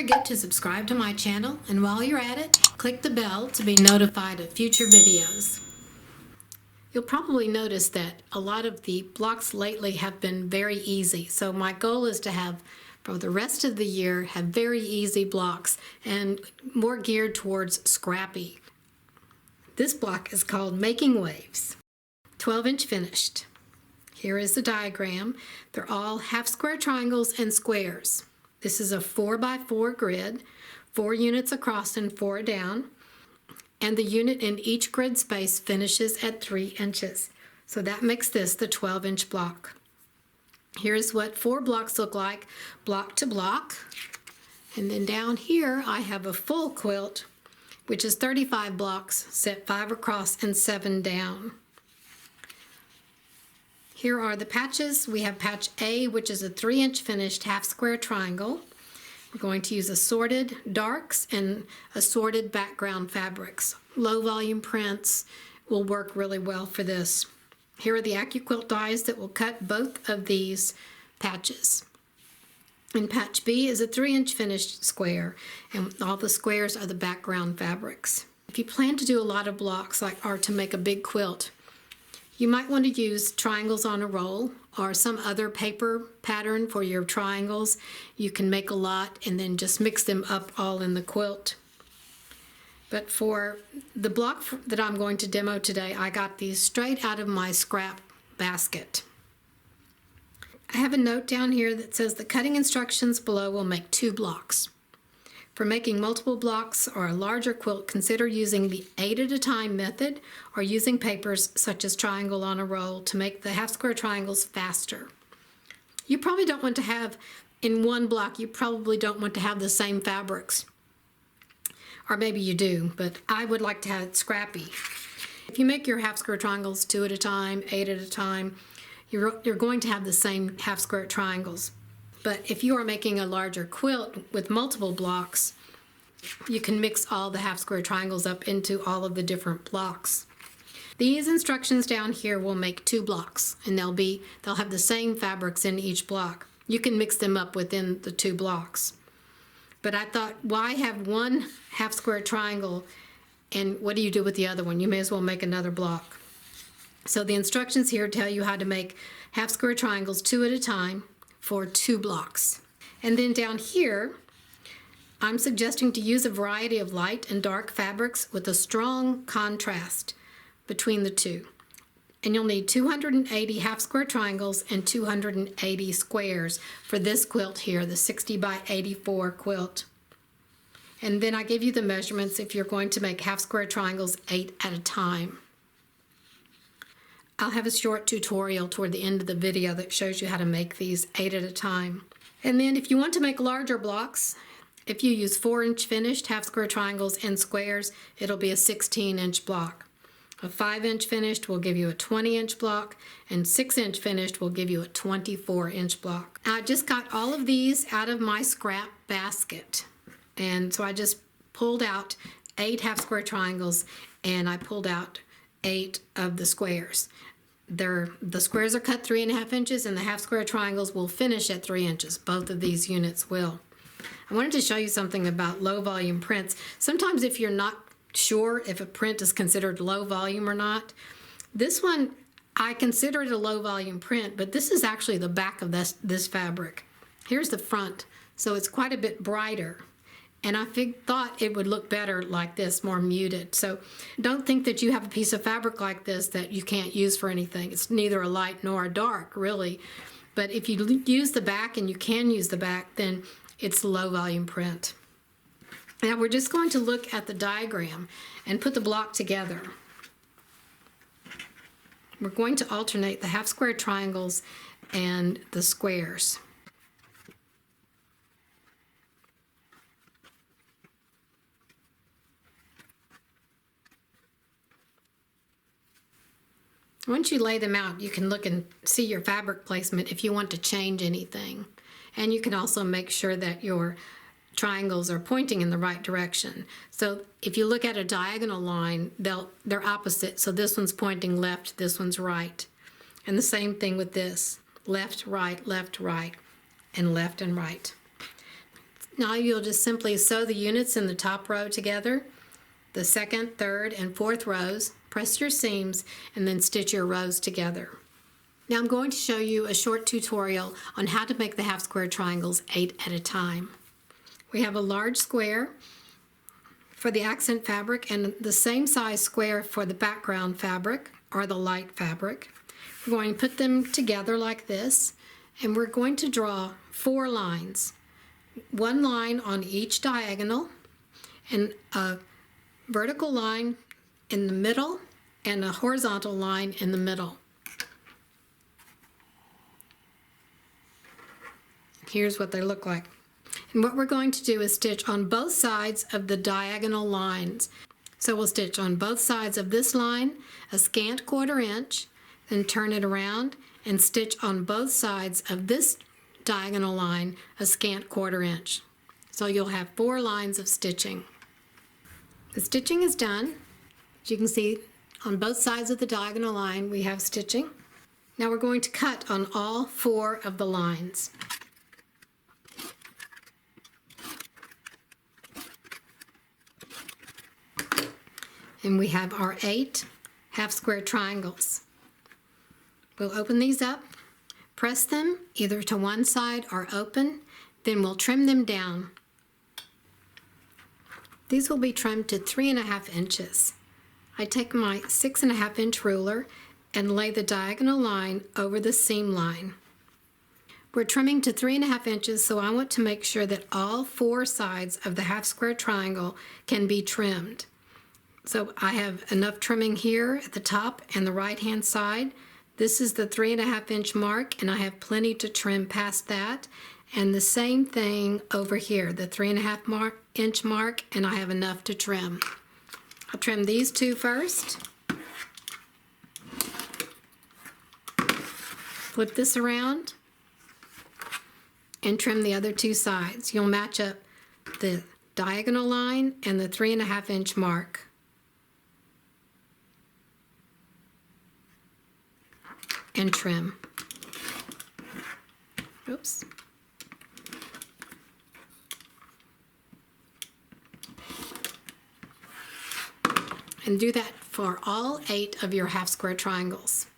forget to subscribe to my channel, and while you're at it, click the bell to be notified of future videos. You'll probably notice that a lot of the blocks lately have been very easy, so my goal is to have, for the rest of the year, have very easy blocks and more geared towards scrappy. This block is called Making Waves, 12-inch finished. Here is the diagram. They're all half square triangles and squares. This is a 4x4 grid, 4 units across and 4 down, and the unit in each grid space finishes at 3 inches. So that makes this the 12-inch block. Here's what 4 blocks look like, block to block. And then down here I have a full quilt, which is 35 blocks, set 5 across and 7 down. Here are the patches. We have patch A, which is a 3-inch finished half square triangle. We're going to use assorted darks and assorted background fabrics. Low volume prints will work really well for this. Here are the AccuQuilt dies that will cut both of these patches. And patch B is a 3-inch finished square, and all the squares are the background fabrics. If you plan to do a lot of blocks, or to make a big quilt, you might want to use triangles on a roll or some other paper pattern for your triangles. You can make a lot and then just mix them up all in the quilt. But for the block that I'm going to demo today, I got these straight out of my scrap basket. I have a note down here that says the cutting instructions below will make 2 blocks. For making multiple blocks or a larger quilt, consider using the 8 at a time method or using papers such as triangle on a roll to make the half square triangles faster. You probably don't want to have, in one block, you probably don't want to have the same fabrics. Or maybe you do, but I would like to have it scrappy. If you make your half square triangles 2 at a time, 8 at a time, you're going to have the same half square triangles. But if you are making a larger quilt with multiple blocks, you can mix all the half square triangles up into all of the different blocks. These instructions down here will make 2 blocks, and they'll have the same fabrics in each block. You can mix them up within the 2 blocks. But I thought, why have one half square triangle, and what do you do with the other one? You may as well make another block. So the instructions here tell you how to make half square triangles 2 at a time for 2 blocks. And then down here, I'm suggesting to use a variety of light and dark fabrics with a strong contrast between the 2. And you'll need 280 half square triangles and 280 squares for this quilt here, the 60 by 84 quilt. And then I give you the measurements if you're going to make half square triangles 8 at a time. I'll have a short tutorial toward the end of the video that shows you how to make these 8 at a time. And then if you want to make larger blocks, if you use 4-inch finished half square triangles and squares, it'll be a 16-inch block. A 5-inch finished will give you a 20-inch block, and 6-inch finished will give you a 24-inch block. I just got all of these out of my scrap basket. And so I just pulled out 8 half square triangles, and I pulled out 8 of the squares. The squares are cut 3.5 inches, and the half square triangles will finish at 3 inches. Both of these units will. I wanted to show you something about low volume prints. Sometimes if you're not sure if a print is considered low volume or not, this one, I consider it a low volume print, but this is actually the back of this fabric. Here's the front, so it's quite a bit brighter. And I thought it would look better like this, more muted. So don't think that you have a piece of fabric like this that you can't use for anything. It's neither a light nor a dark, really. But if you use the back, and you can use the back, then it's low volume print. Now we're just going to look at the diagram and put the block together. We're going to alternate the half square triangles and the squares. Once you lay them out, you can look and see your fabric placement if you want to change anything. And you can also make sure that your triangles are pointing in the right direction. So if you look at a diagonal line, they're opposite. So this one's pointing left, this one's right. And the same thing with this, left, right, and left and right. Now you'll just simply sew the units in the top row together, the second, third, and fourth rows, press your seams, and then stitch your rows together. Now I'm going to show you a short tutorial on how to make the half square triangles 8 at a time. We have a large square for the accent fabric and the same size square for the background fabric or the light fabric. We're going to put them together like this, and we're going to draw 4 lines. One line on each diagonal and a vertical line in the middle and a horizontal line in the middle. Here's what they look like. And what we're going to do is stitch on both sides of the diagonal lines. So we'll stitch on both sides of this line a scant 1/4 inch, then turn it around and stitch on both sides of this diagonal line a scant 1/4 inch. So you'll have 4 lines of stitching. The stitching is done. As you can see, on both sides of the diagonal line we have stitching. Now we're going to cut on all 4 of the lines. And we have our 8 half square triangles. We'll open these up, press them either to one side or open, then we'll trim them down. These will be trimmed to 3.5 inches. I take my 6.5 inch ruler and lay the diagonal line over the seam line. We're trimming to 3.5 inches, so I want to make sure that all 4 sides of the half square triangle can be trimmed. So I have enough trimming here at the top and the right hand side. This is the 3.5 inch mark, and I have plenty to trim past that. And the same thing over here, the 3.5 inch mark, and I have enough to trim. I'll trim these 2 first. Flip this around and trim the other 2 sides. You'll match up the diagonal line and the 3.5 inch mark. And trim. Oops. And do that for all 8 of your half square triangles.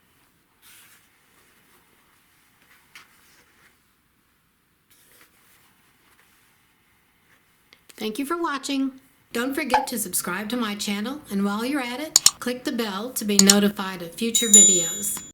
Thank you for watching. Don't forget to subscribe to my channel, and while you're at it, click the bell to be notified of future videos.